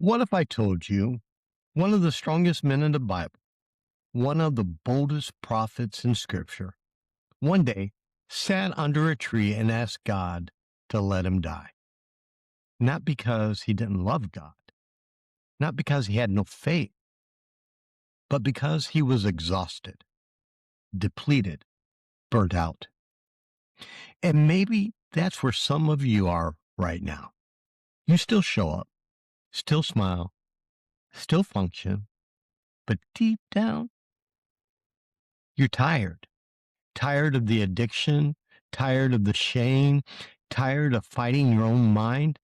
What if I told you one of the strongest men in the Bible, one of the boldest prophets in Scripture, one day sat under a tree and asked God to let him die? Not because he didn't love God, not because he had no faith, but because he was exhausted, depleted, burnt out. And maybe that's where some of you are right now. You still show up, still smile, still function, but deep down, you're tired. Tired of the addiction, tired of the shame, tired of fighting your own mind,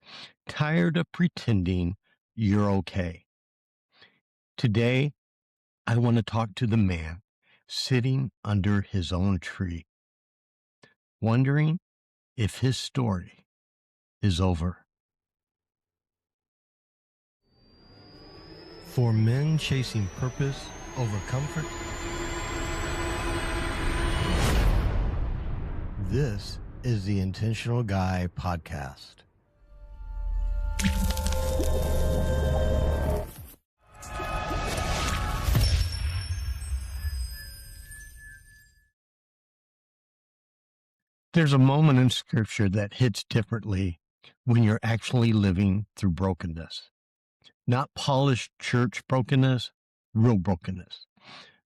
tired of pretending you're okay. Today, I want to talk to the man sitting under his own tree, wondering if his story is over. For men chasing purpose over comfort, this is the Intentional Guy podcast. There's a moment in Scripture that hits differently when you're actually living through brokenness. Not polished church brokenness, real brokenness.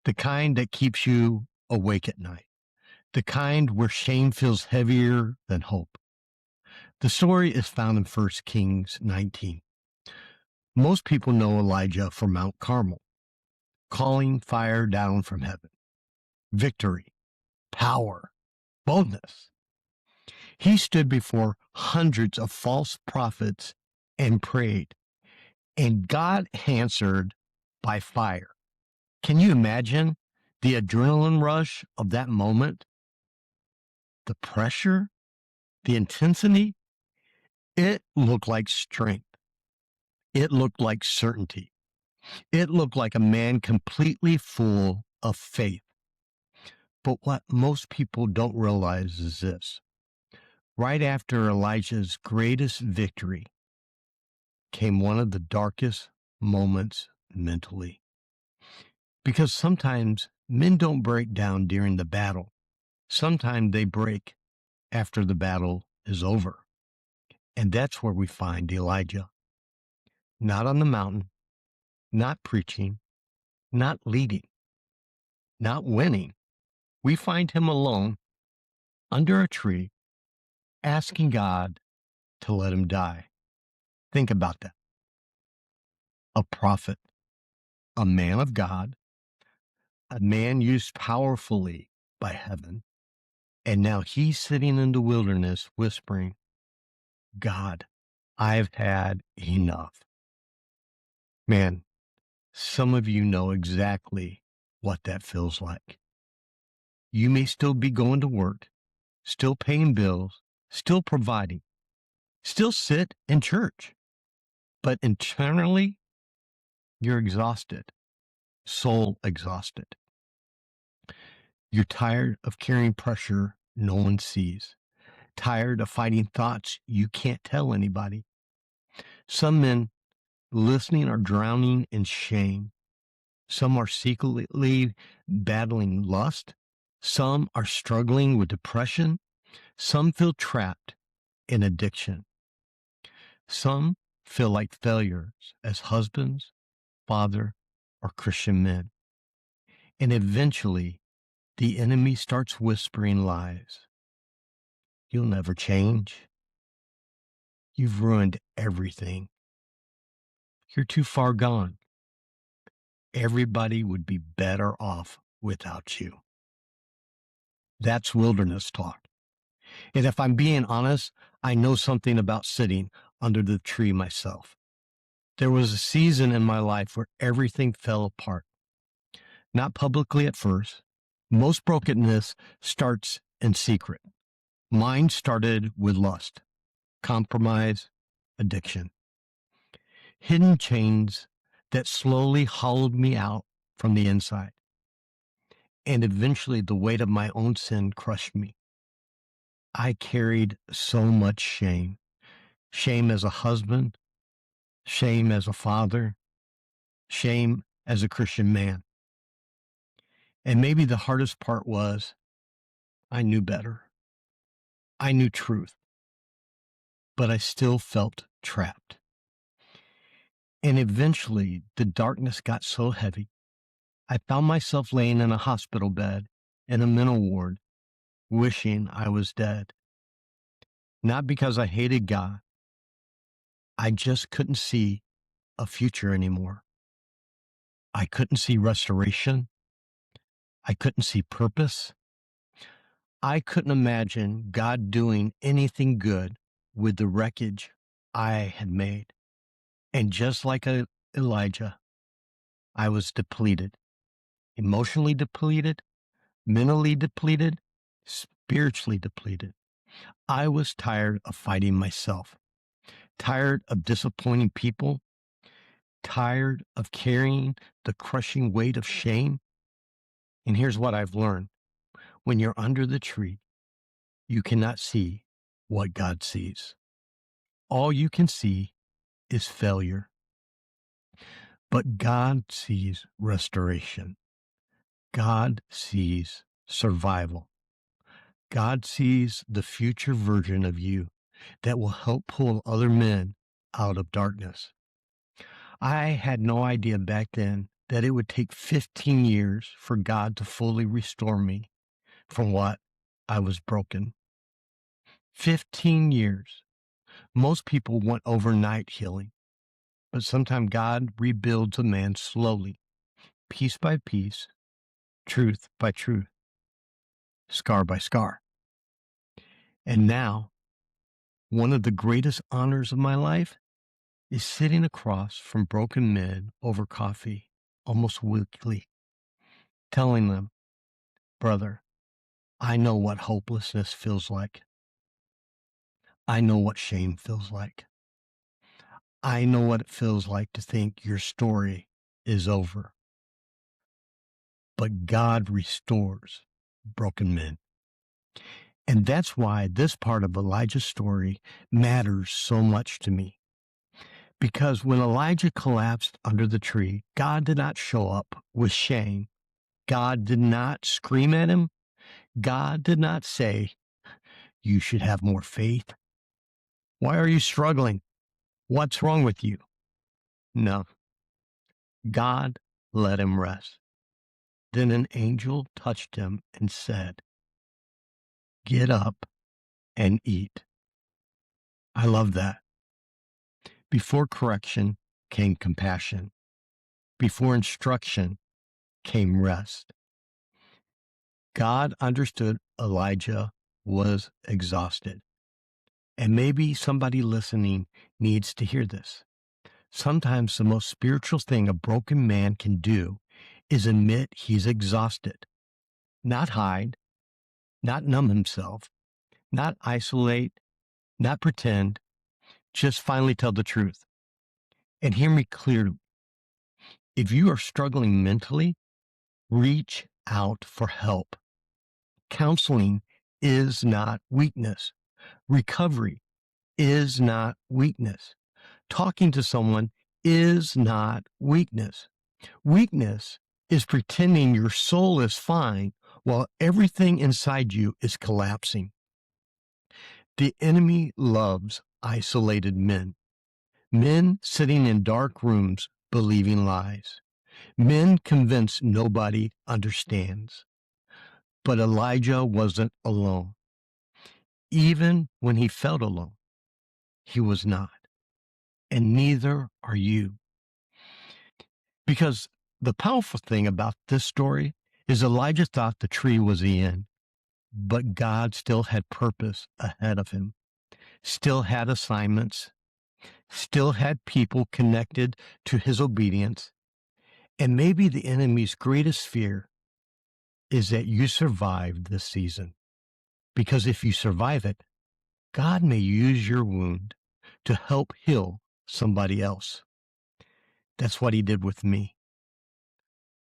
The kind that keeps you awake at night. The kind where shame feels heavier than hope. The story is found in 1 Kings 19. Most people know Elijah from Mount Carmel, calling fire down from heaven. Victory, power, boldness. He stood before hundreds of false prophets and prayed, and God answered by fire. Can you imagine the adrenaline rush of that moment? The pressure, the intensity? It looked like strength. It looked like certainty. It looked like a man completely full of faith. But what most people don't realize is this. Right after Elijah's greatest victory came one of the darkest moments mentally. Because sometimes men don't break down during the battle. Sometimes they break after the battle is over. And that's where we find Elijah. Not on the mountain, not preaching, not leading, not winning. We find him alone under a tree, asking God to let him die. Think about that. A prophet, a man of God, a man used powerfully by heaven, and now he's sitting in the wilderness whispering, God, I've had enough. Man, some of you know exactly what that feels like. You may still be going to work, still paying bills, still providing, still sit in church, but internally, you're exhausted, soul exhausted. You're tired of carrying pressure no one sees, tired of fighting thoughts you can't tell anybody. Some men listening are drowning in shame. Some are secretly battling lust. Some are struggling with depression. Some feel trapped in addiction. Some feel like failures as husbands, father, or Christian men. And eventually, the enemy starts whispering lies. You'll never change. You've ruined everything. You're too far gone. Everybody would be better off without you. That's wilderness talk. And if I'm being honest, I know something about sitting under the tree myself. There was a season in my life where everything fell apart. Not publicly at first. Most brokenness starts in secret. Mine started with lust, compromise, addiction. Hidden chains that slowly hollowed me out from the inside. And eventually the weight of my own sin crushed me. I carried so much shame. Shame as a husband, shame as a father, shame as a Christian man. And maybe the hardest part was I knew better. I knew truth, but I still felt trapped. And eventually, the darkness got so heavy, I found myself laying in a hospital bed in a mental ward, wishing I was dead. Not because I hated God, I just couldn't see a future anymore. I couldn't see restoration. I couldn't see purpose. I couldn't imagine God doing anything good with the wreckage I had made. And just like Elijah, I was depleted, emotionally depleted, mentally depleted, spiritually depleted. I was tired of fighting myself, tired of disappointing people, tired of carrying the crushing weight of shame. And here's what I've learned: when you're under the tree, you cannot see what God sees. All you can see is failure, but God sees restoration. God sees survival. God sees the future version of you that will help pull other men out of darkness. I had no idea back then that it would take 15 years for God to fully restore me from what I was broken. 15 years. Most people want overnight healing, but sometimes God rebuilds a man slowly, piece by piece, truth by truth, scar by scar. And now, one of the greatest honors of my life is sitting across from broken men over coffee almost weekly, telling them, brother, I know what hopelessness feels like. I know what shame feels like. I know what it feels like to think your story is over. But God restores broken men. And that's why this part of Elijah's story matters so much to me. Because when Elijah collapsed under the tree, God did not show up with shame. God did not scream at him. God did not say, you should have more faith. Why are you struggling? What's wrong with you? No, God let him rest. Then an angel touched him and said, get up and eat. I love that. Before correction came compassion. Before instruction came rest. God understood Elijah was exhausted. And maybe somebody listening needs to hear this. Sometimes the most spiritual thing a broken man can do is admit he's exhausted, not hide, not numb himself, not isolate, not pretend, just finally tell the truth. And hear me clearly. If you are struggling mentally, reach out for help. Counseling is not weakness. Recovery is not weakness. Talking to someone is not weakness. Weakness is pretending your soul is fine while everything inside you is collapsing. The enemy loves isolated men, men sitting in dark rooms believing lies, men convinced nobody understands. But Elijah wasn't alone. Even when he felt alone, he was not. And neither are you. Because the powerful thing about this story is Elijah thought the tree was the end, but God still had purpose ahead of him, still had assignments, still had people connected to his obedience. And maybe the enemy's greatest fear is that you survive this season. Because if you survive it, God may use your wound to help heal somebody else. That's what he did with me.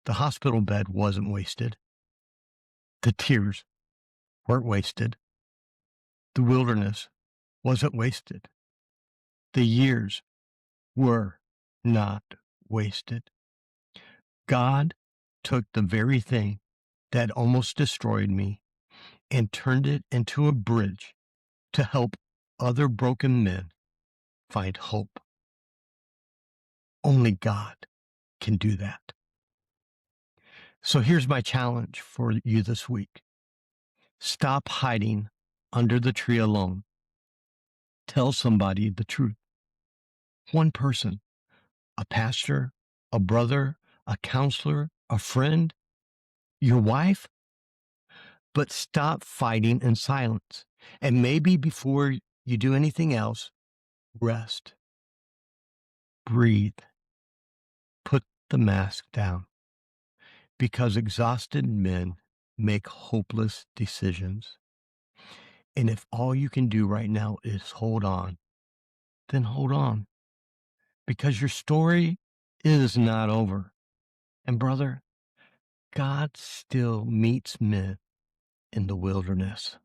The hospital bed wasn't wasted. The tears weren't wasted. The wilderness wasn't wasted. The years were not wasted. God took the very thing that almost destroyed me and turned it into a bridge to help other broken men find hope. Only God can do that. So here's my challenge for you this week. Stop hiding under the tree alone. Tell somebody the truth. One person, a pastor, a brother, a counselor, a friend, your wife. But stop fighting in silence. And maybe before you do anything else, rest, breathe, put the mask down. Because exhausted men make hopeless decisions. And if all you can do right now is hold on, then hold on. Because your story is not over. And brother, God still meets men in the wilderness.